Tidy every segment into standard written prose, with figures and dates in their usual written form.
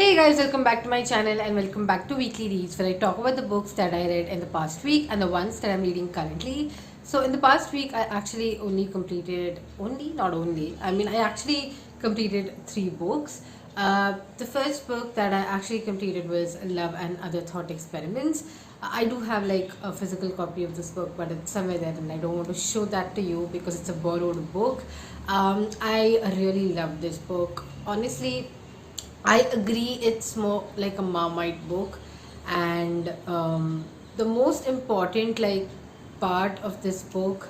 Hey guys, welcome back to my channel and welcome back to Weekly Reads, where I talk about the books that I read in the past week and the ones that I'm reading currently. So in the past week, I actually I actually completed 3 books. The first book that I actually completed was Love and Other Thought Experiments. I do have like a physical copy of this book, but it's somewhere there and I don't want to show that to you because it's a borrowed book. I really love this book. Honestly, I agree it's more like a Marmite book, and the most important part of this book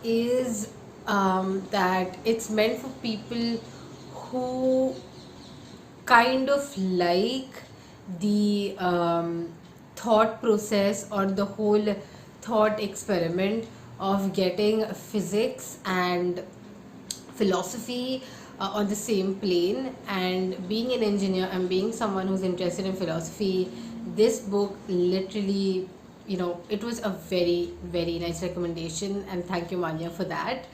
is that it's meant for people who kind of like the thought process or the whole thought experiment of getting physics and philosophy on the same plane. And being an engineer and being someone who's interested in philosophy, this book literally, it was a very very nice recommendation, and thank you, Manya, for that.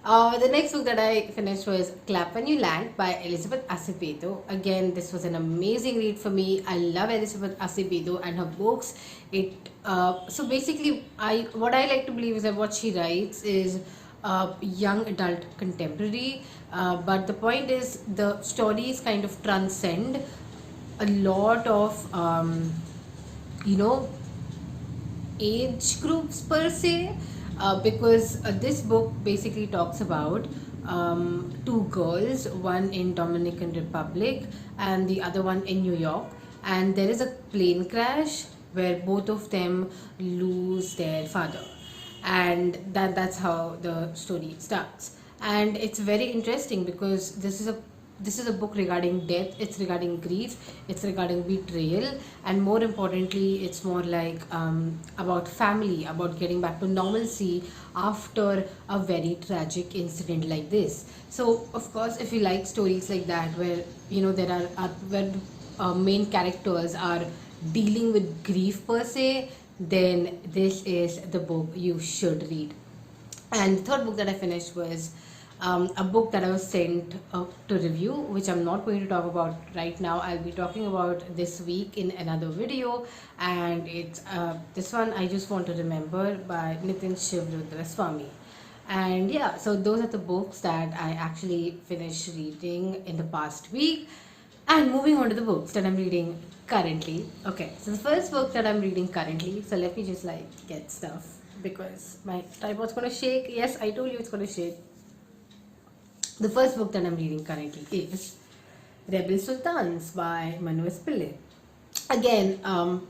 The next book that I finished was Clap When You Land by Elizabeth Acevedo. Again, this was an amazing read for me. I love Elizabeth Acevedo and her books. So basically, what I like to believe is that what she writes is young adult contemporary, but the point is the stories kind of transcend a lot of you know age groups per se, because this book basically talks about 2 girls, one in Dominican Republic and the other one in New York, and there is a plane crash where both of them lose their father, and that's how the story starts. And it's very interesting because this is a book regarding death, it's regarding grief, it's regarding betrayal, and more importantly it's more like about family, about getting back to normalcy after a very tragic incident like this. So of course, if you like stories like that where there are where main characters are dealing with grief per se, then this is the book you should read. And the third book that I finished was a book that I was sent to review, which I'm not going to talk about right now. I'll be talking about this week in another video, and it's this one, I Just Want to Remember by Nitin Shivrudraswamy. And yeah, so those are the books that I actually finished reading in the past week. And moving on to the books that I'm reading currently. Okay, so the first book that I'm reading currently, so let me just get stuff because my tripod's gonna shake. Yes, I told you it's gonna shake. The first book that I'm reading currently is Rebel Sultans by Manu's Pillai. Again,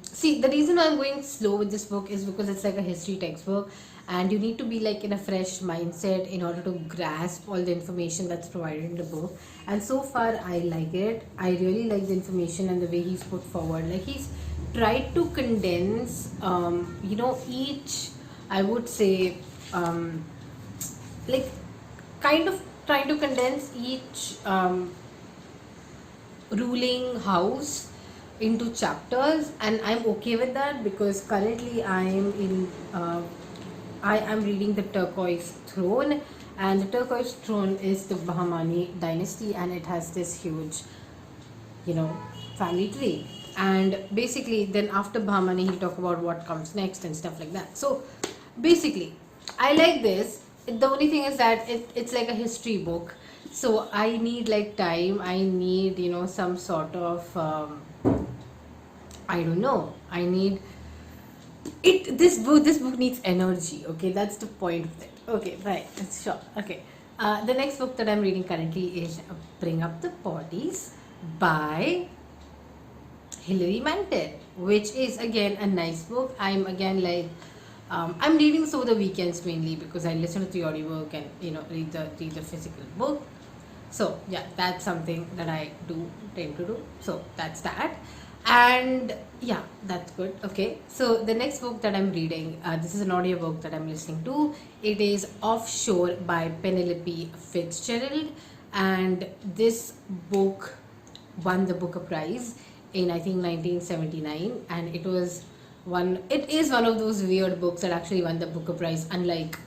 see, the reason why I'm going slow with this book is because it's like a history textbook, and you need to be in a fresh mindset in order to grasp all the information that's provided in the book. And so far I like it. I really like the information and the way he's put forward. He's tried to condense each, I would say, kind of trying to condense each ruling house into chapters, and I'm okay with that because currently I am reading the Turquoise Throne, and the Turquoise Throne is the Bahmani dynasty, and it has this huge family tree. And basically then after Bahmani he'll talk about what comes next and stuff like that. So basically I like this. The only thing is that it's like a history book, so I need time, I need some sort of I don't know, I need it. This book needs energy. Okay, that's the point of it. Okay, right, it's sure. Okay, the next book that I'm reading currently is Bring Up the Bodies by Hilary Mantel, which is again a nice book. I'm again I'm reading this over the weekends mainly because I listen to the audiobook and read the physical book. So yeah, that's something that I do tend to do. So that's that. And yeah, that's good. Okay, so the next book that I'm reading, this is an audiobook that I'm listening to. It is Offshore by Penelope Fitzgerald, and this book won the Booker Prize in I think 1979, and it is one of those weird books that actually won the Booker Prize, unlike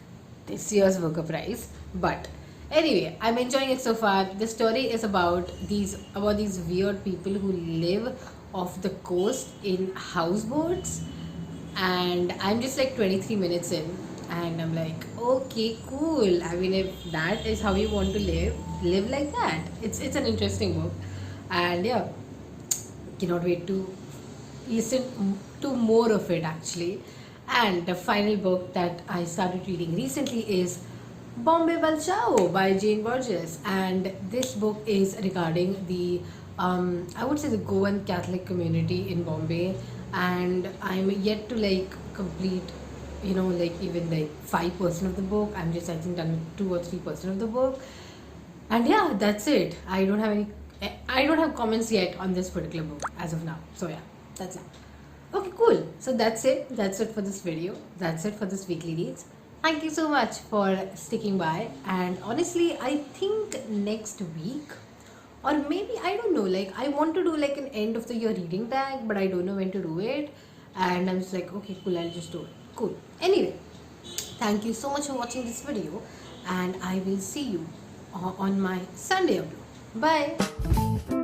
this year's Booker Prize. But Anyway, I'm enjoying it so far. The story is about these weird people who live off the coast in houseboats, and I'm just like 23 minutes in, and I'm like, okay, cool. I mean, if that is how you want to live like that. It's an interesting book, and yeah, cannot wait to listen to more of it actually. And the final book that I started reading recently is Bombay by Jane Burgess, and this book is regarding the I would say the Goan Catholic community in Bombay, and I'm yet to like complete, like even like 5% of the book. I'm just I think done 2 or 3% of the book, and yeah, that's it. I don't have comments yet on this particular book as of now. So yeah, that's it. Okay, cool. So that's it. That's it for this video. That's it for this weekly reads. Thank you so much for sticking by. And honestly, I think next week, or maybe I don't know, like I want to do like an end of the year reading tag, but I don't know when to do it. And I'm just like, okay, cool, I'll just do it. Cool. Anyway, thank you so much for watching this video, and I will see you on my Sunday upload. Bye.